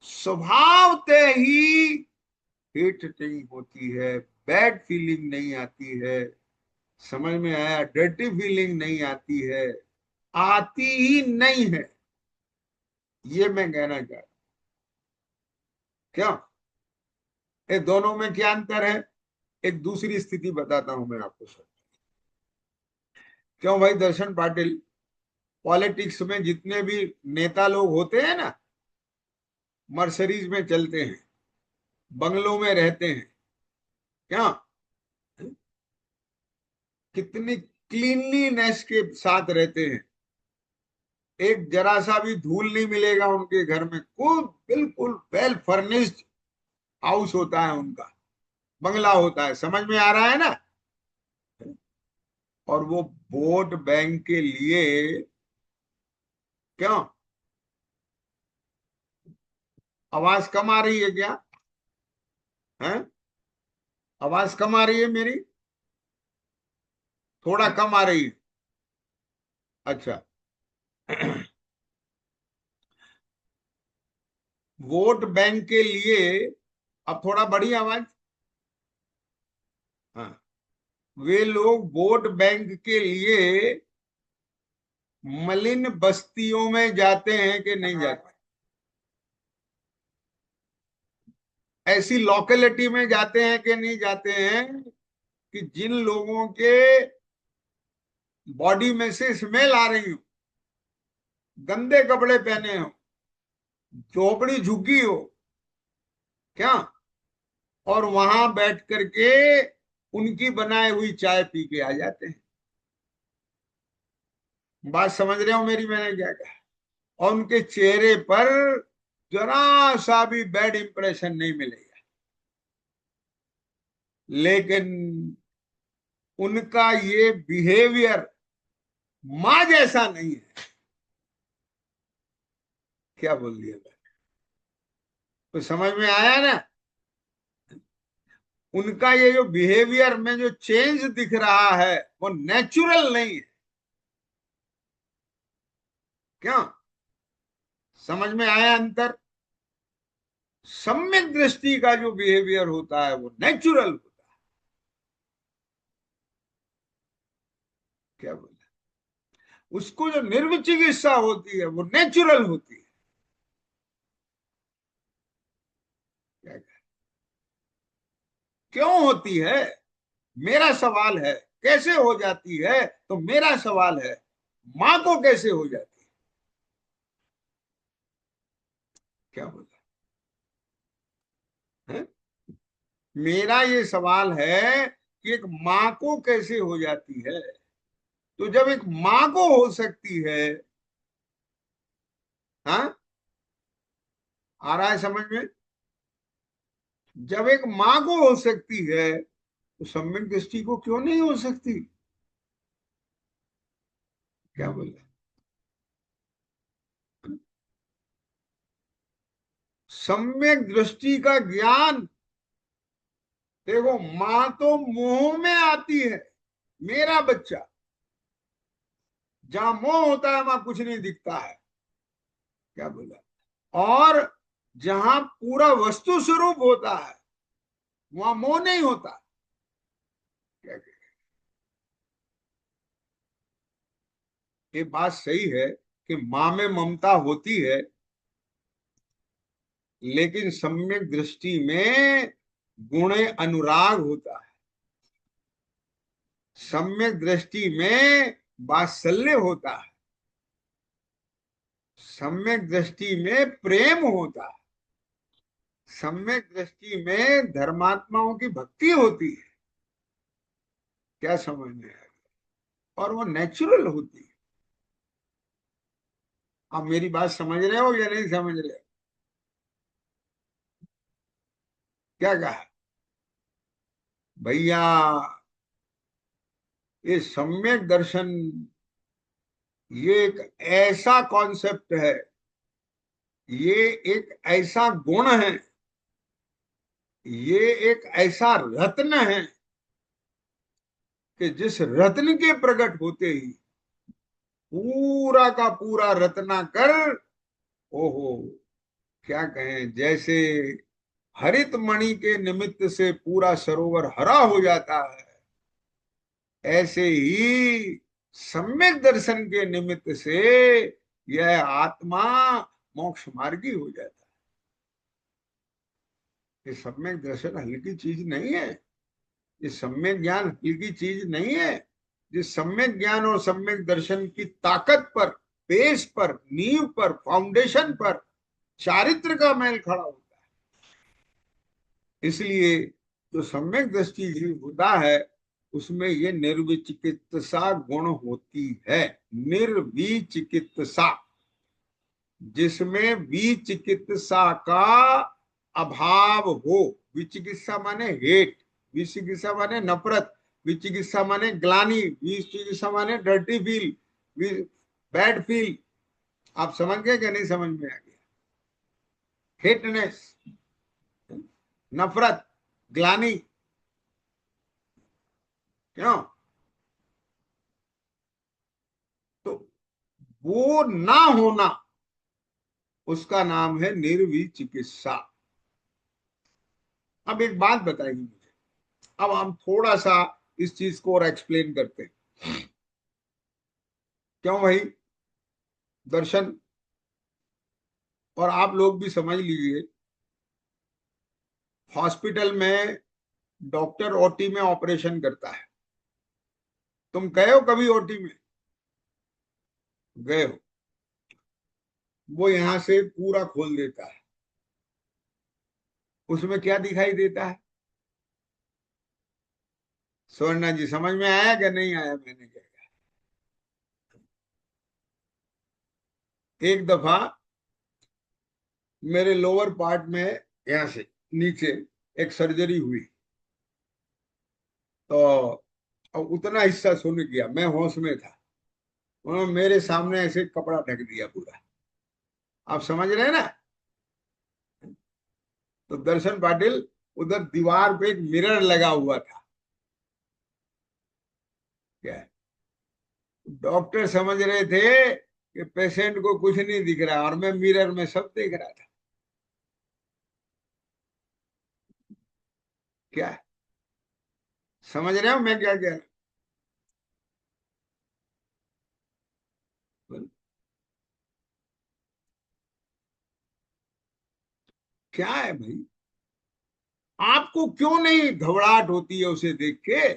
A: स्वभावतः ही हेट नहीं होती है, बैड फीलिंग नहीं आती है। समझ में आया? डर्टी फीलिंग नहीं आती है, आती ही नहीं है। ये मैं कहना चाहता। क्या? ये दोनों में क्या अंतर है? एक दूसरी स्थिति बताता हूं मैं आपको सर। क्यों भाई दर्शन पाटिल, पॉलिटिक्स में जितने भी नेता लोग होते हैं ना, मर्सरीज में चलते हैं, बंगलों में रहते हैं, क्या कितनी क्लीनलीनेस के साथ रहते हैं, एक जरा सा भी धूल नहीं मिलेगा उनके घर में, खूब बिल्कुल वेल फर्निश्ड हाउस होता है उनका, बंगला होता है। समझ में आ रहा है ना? और वो वोट बैंक के लिए, क्यों? आवाज कम आ रही है क्या? है? आवाज कम आ रही है मेरी? थोड़ा कम आ रही है? अच्छा। वोट बैंक के लिए, अब थोड़ा बड़ी आवाज। हाँ। वे लोग वोट बैंक के लिए मलिन बस्तियों में जाते हैं कि नहीं जाते? ऐसी लोकेलिटी में जाते हैं कि नहीं जाते हैं कि जिन लोगों के बॉडी में से स्मेल आ रही हो, गंदे कपड़े पहने हो, झोपड़ी झुग्गी हो, क्या, और वहां बैठ करके उनकी बनाई हुई चाय पी के आ जाते हैं। बात समझ रहे हो मेरी मैंने क्या कहा? और उनके चेहरे पर जरा सा भी बैड इंप्रेशन नहीं मिलेगा, लेकिन उनका ये बिहेवियर माँ जैसा नहीं है। क्या बोल दिया मैं? तो समझ में आया ना? उनका ये जो बिहेवियर में जो चेंज दिख रहा है, वो नेचुरल नहीं है। क्या? समझ में आया अंतर? सम्यक दृष्टि का जो बिहेवियर होता है वो नेचुरल होता है। क्या बोला? उसको जो निर्विचिकित्सा होती है वो नेचुरल होती है। क्या? क्यों होती है? मेरा सवाल है। कैसे हो जाती है तो मेरा सवाल है, मां को कैसे हो जाती है? क्या बोला है? मेरा ये सवाल है कि एक माँ को कैसे हो जाती है? तो जब एक माँ को हो सकती है, हाँ, आ रहा है समझ में? जब एक माँ को हो सकती है तो सम्यक दृष्टि को क्यों नहीं हो सकती? क्या बोले? सम्यक दृष्टि का ज्ञान, देखो माँ तो मोह में आती है, मेरा बच्चा, जहां मोह होता है वहां कुछ नहीं दिखता है। क्या बोला? और जहां पूरा वस्तु स्वरूप होता है वहां मोह नहीं होता। क्या कहें? ये बात सही है कि माँ में ममता होती है, लेकिन सम्यक दृष्टि में गुणे अनुराग होता है। सम्यक दृष्टि में वात्सल्य होता है। सम्यक दृष्टि में प्रेम होता है। सम्यक दृष्टि में धर्मात्माओं की भक्ति होती है। क्या समझ में आया? और वो नेचुरल होती है। आप मेरी बात समझ रहे हो या नहीं समझ रहे हो? क्या कहा भैया? ये सम्यक दर्शन, ये एक ऐसा कॉन्सेप्ट है, ये एक ऐसा गुण है, ये एक ऐसा रत्न है कि जिस रत्न के प्रकट होते ही पूरा का पूरा रत्नाकर, ओहो, क्या कहें, जैसे हरित मणि के निमित्त से पूरा सरोवर हरा हो जाता है, ऐसे ही सम्यक दर्शन के निमित्त से यह आत्मा मोक्ष मार्गी हो जाता है। ये सम्यक दर्शन हल्की चीज नहीं है। ये सम्यक ज्ञान हल्की चीज नहीं है। जिस सम्यक ज्ञान और सम्यक दर्शन की ताकत पर, बेस पर, नींव पर, फाउंडेशन पर चारित्र का मैल खड़ा होता है। इसलिए जो सम्यक दृष्टि जीव होता है उसमें ये निर्विचिकित्सा गुण होती है। निर्विचिकित्सा, जिसमें विचिकित्सा का अभाव हो। विचिकित्सा माने हेट, विचिकित्सा माने नफरत, विचिकित्सा माने ग्लानी, विचिकित्सा माने डर्टी फील, बैड फील। आप समझ गए क्या? नहीं समझ में आ गया? हेटनेस, नफरत, ग्लानी, क्यों? तो वो ना होना, उसका नाम है निर्विचिकित्सा। अब एक बात बताइए मुझे, अब हम थोड़ा सा इस चीज को और एक्सप्लेन करते हैं। क्यों भाई? दर्शन, और आप लोग भी समझ लीजिए, हॉस्पिटल में डॉक्टर ओटी में ऑपरेशन करता है। तुम गए हो कभी ओटी में? गए हो? वो यहां से पूरा खोल देता है। उसमें क्या दिखाई देता है? स्वर्णा जी समझ में आया क्या नहीं आया मैंने क्या कहा? एक दफा मेरे लोअर पार्ट में, यहां से नीचे एक सर्जरी हुई, तो अब उतना हिस्सा सुन गया, मैं होश में था। उन्होंने मेरे सामने ऐसे कपड़ा ढक दिया पूरा। आप समझ रहे हैं ना? तो दर्शन पाटिल, उधर दीवार पे एक मिरर लगा हुआ था। क्या है? डॉक्टर समझ रहे थे कि पेशेंट को कुछ नहीं दिख रहा, और मैं मिरर में सब देख रहा था। क्या है? समझ रहे हो मैं क्या कह रहा हूँ? क्या है भाई? आपको क्यों नहीं घबराहट होती है उसे देख के?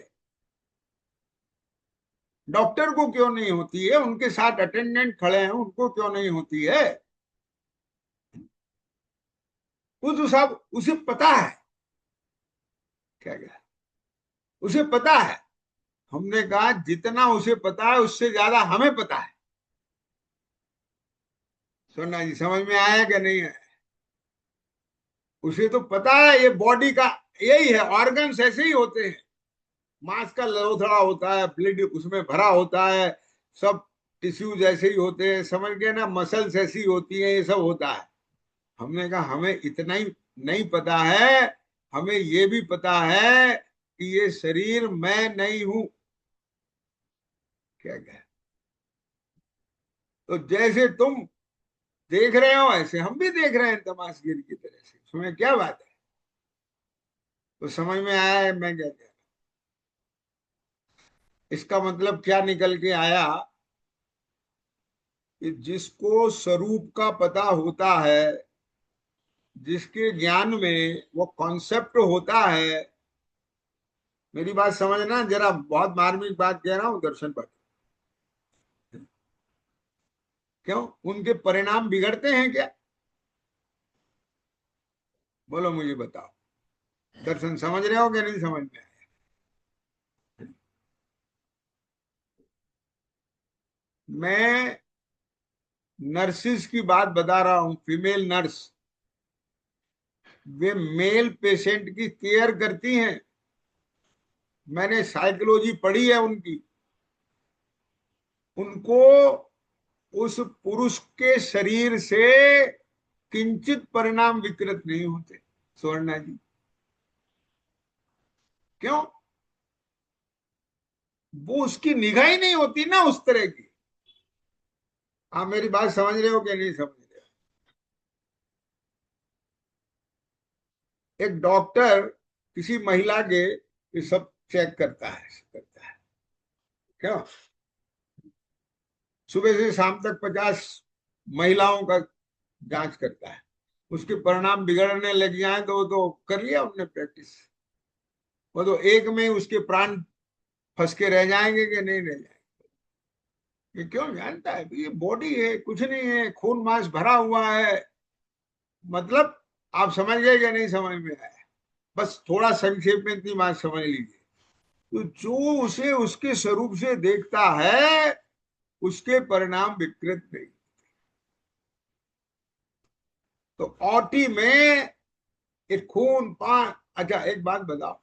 A: डॉक्टर को क्यों नहीं होती है? उनके साथ अटेंडेंट खड़े हैं, उनको क्यों नहीं होती है? उस साहब, उसे पता है। क्या क्या? उसे पता है। हमने कहा जितना उसे पता है उससे ज्यादा हमें पता है। सोना जी समझ में आया कि नहीं है? उसे तो पता है ये बॉडी का यही है, ऑर्गन्स ऐसे ही होते हैं। मांस का लोथड़ा होता है, ब्लड उसमें भरा होता है, सब टिश्यूज ऐसे ही होते हैं, समझ गए ना? मसल्स ऐसी होती है, ये सब होता है। हमने कहा हमें इतना ही नहीं पता है, हमें ये भी पता है कि ये शरीर मैं नहीं हूं। क्या क्या? तो जैसे तुम देख रहे हो ऐसे हम भी देख रहे हैं तमाशगिर की तरह से, उसमें क्या बात है। तो समझ में आया है मैं क्या कह रहा हूं? इसका मतलब क्या निकल के आया कि जिसको स्वरूप का पता होता है, जिसके ज्ञान में वो कॉन्सेप्ट होता है, मेरी बात समझना, जरा बहुत मार्मिक बात कह रहा हूं, दर्शन पर, क्यों उनके परिणाम बिगड़ते हैं क्या? बोलो मुझे बताओ, दर्शन समझ रहे हो कि नहीं समझ में आया? मैं नर्सिस की बात बता रहा हूं, फीमेल नर्स, वे मेल पेशेंट की केयर करती हैं। मैंने साइकोलॉजी पढ़ी है उनकी। उनको उस पुरुष के शरीर से किंचित परिणाम विकृत नहीं होते, सुवर्णा जी। क्यों? वो उसकी निगाह ही नहीं होती ना उस तरह की। आप मेरी बात समझ रहे हो कि नहीं समझ रहे हो? एक डॉक्टर किसी महिला के ये सब चेक करता है। क्यों? सुबह से शाम तक 50 महिलाओं का जांच करता है। उसके परिणाम बिगड़ने लग जाए तो वो तो कर लिया उनने प्रैक्टिस। वो तो एक में ही उसके प्राण फंस के रह जाएंगे कि नहीं रह जाएंगे। ये क्यों जानता है ये बॉडी है, कुछ नहीं है, खून मांस भरा हुआ है। मतलब आप समझ गए कि नहीं समझ में आया? बस थोड़ा संक्षेप में इतनी बात समझ लीजिए। तो जो उसे उसके स्वरूप से देखता है, उसके परिणाम विकृत नहीं। तो ओटी में एक खून पान, अच्छा एक बात बताओ,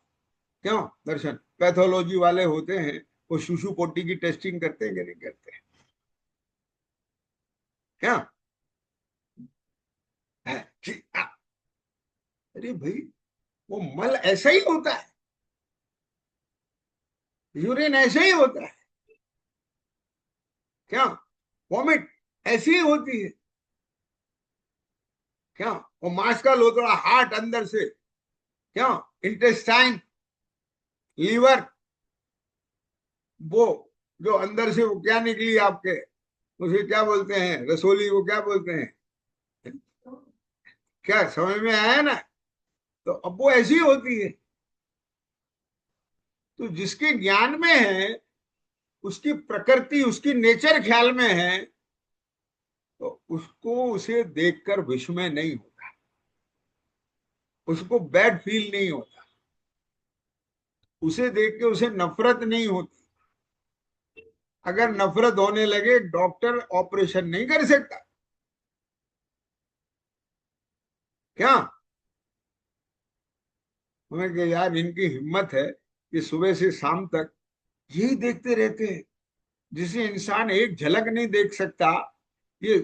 A: क्यों दर्शन पैथोलॉजी वाले होते हैं, वो सुसु पोटी की टेस्टिंग करते हैं कि नहीं करते हैं? क्या है? अरे भाई, वो मल ऐसा ही होता है, यूरिन ऐसे ही होता है। क्या? वॉमिट ऐसी ही होती है। क्या? वो मांस का लोथड़ा, हार्ट अंदर से, क्या, इंटेस्टाइन, लीवर, वो जो अंदर से वो क्या निकली आपके, उसे क्या बोलते हैं, रसोली, वो क्या बोलते हैं? क्या समझ में आया ना? तो अब वो ऐसी होती है। तो जिसके ज्ञान में है, उसकी प्रकृति, उसकी नेचर ख्याल में है, तो उसको उसे देखकर विस्मय नहीं होता, उसको बैड फील नहीं होता, उसे देख के उसे नफरत नहीं होती। अगर नफरत होने लगे, डॉक्टर ऑपरेशन नहीं कर सकता। क्या? हमें कि यार इनकी हिम्मत है कि सुबह से शाम तक यही देखते रहते हैं, जिसे इंसान एक झलक नहीं देख सकता। ये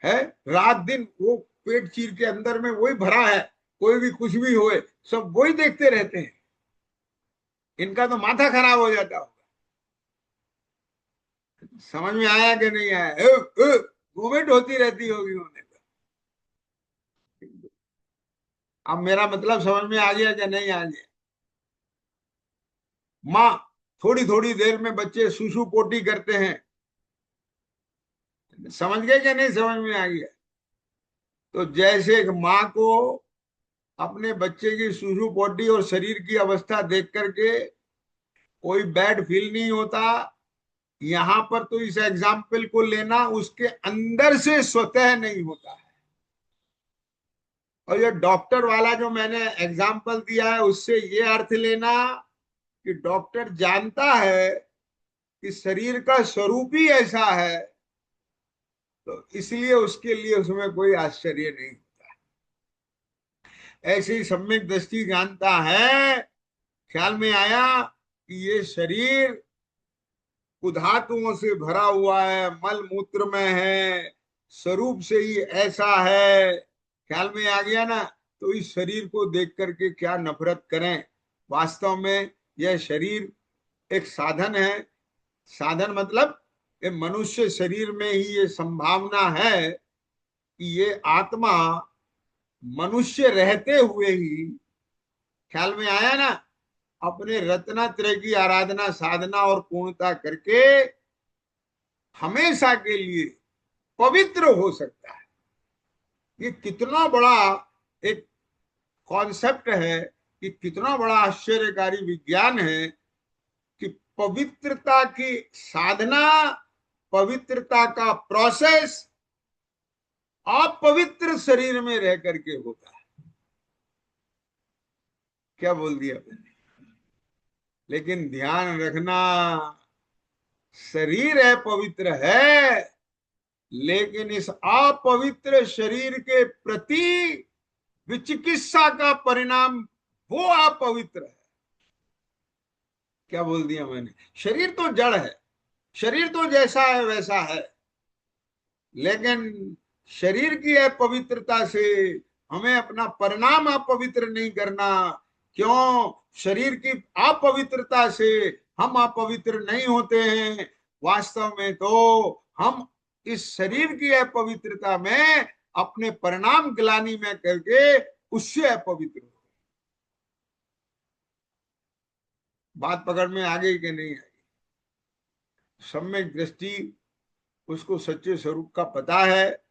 A: है, रात दिन वो पेट चीर के अंदर में वही भरा है, कोई भी कुछ भी होए, सब वही देखते रहते हैं। इनका तो माथा खराब हो जाता होगा। समझ में आया कि नहीं आया? मूवमेंट होती रहती होगी उन्हें तो। अब मेरा मतलब समझ में आ गया कि नहीं आ गया? माँ थोड़ी थोड़ी देर में बच्चे सुसु पोटी करते हैं। समझ गए कि नहीं समझ में आ गया? तो जैसे एक माँ को अपने बच्चे की सुसु पोटी और शरीर की अवस्था देख करके कोई बैड फील नहीं होता, यहां पर तो इस एग्जाम्पल को लेना, उसके अंदर से स्वतः नहीं होता है। और ये डॉक्टर वाला जो मैंने एग्जाम्पल दिया है, उससे ये अर्थ लेना कि डॉक्टर जानता है कि शरीर का स्वरूप ही ऐसा है, तो इसलिए उसके लिए उसमें कोई आश्चर्य नहीं। ऐसे ही सम्यक दृष्टि जानता है, ख्याल में आया कि ये शरीर कुधातुओं से भरा हुआ है, मल मूत्र में है, स्वरूप से ही ऐसा है, ख्याल में आ गया ना? तो इस शरीर को देख करके क्या नफरत करें? वास्तव में यह शरीर एक साधन है। साधन मतलब ये मनुष्य शरीर में ही ये संभावना है कि ये आत्मा मनुष्य रहते हुए ही, ख्याल में आया ना, अपने रत्नात्रय की आराधना साधना और पूर्णता करके हमेशा के लिए पवित्र हो सकता है। ये कितना बड़ा एक कॉन्सेप्ट है, कि कितना बड़ा आश्चर्यकारी विज्ञान है कि पवित्रता की साधना, पवित्रता का प्रोसेस अपवित्र शरीर में रह करके होता है। क्या बोल दिया मैंने? लेकिन ध्यान रखना, शरीर है पवित्र है, लेकिन इस अपवित्र शरीर के प्रति विचिकित्सा का परिणाम वो अपवित्र है। क्या बोल दिया मैंने? शरीर तो जड़ है, शरीर तो जैसा है वैसा है, लेकिन शरीर की अपवित्रता से हमें अपना परिणाम अपवित्र नहीं करना। क्यों? शरीर की अपवित्रता से हम अपवित्र नहीं होते हैं। वास्तव में तो हम इस शरीर की अपवित्रता में अपने परिणाम ग्लानि में करके उससे अपवित्र हो। बात पकड़ में आ गई कि नहीं आई? सम्यक दृष्टि, उसको सच्चे स्वरूप का पता है,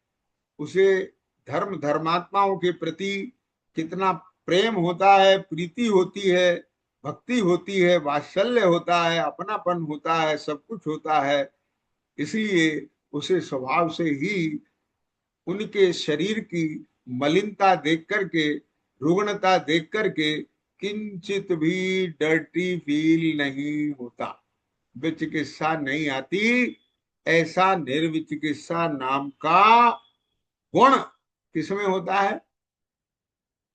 A: उसे धर्म धर्मात्माओं के प्रति कितना प्रेम होता है, प्रीति होती है, भक्ति होती है, वात्सल्य होता है, अपनापन होता है, सब कुछ होता है। इसलिए उसे स्वभाव से ही उनके शरीर की मलिनता देख करके, रुग्णता देख करके किंचित भी डर्टी फील नहीं होता, विचिकित्सा नहीं आती। ऐसा निर्विचिकित्सा नाम का गुण किसमें होता है?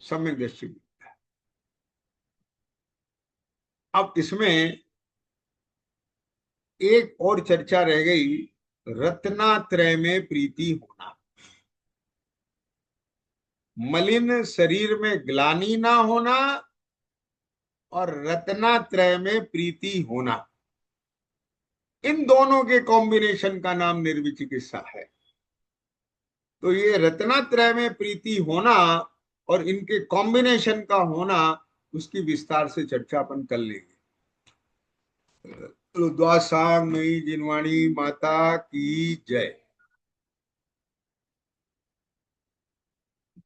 A: सम्यक दृष्टि में। अब इसमें एक और चर्चा रह गई, रत्नात्रय में प्रीति होना। मलिन शरीर में ग्लानि ना होना और रत्नात्रय में प्रीति होना, इन दोनों के कॉम्बिनेशन का नाम निर्विचिकित्सा है। तो ये रत्नात्रय में प्रीति होना और इनके कॉम्बिनेशन का होना, उसकी विस्तार से चर्चा अपन कर लेंगे। द्वासांग मई जिनवाणी माता की जय।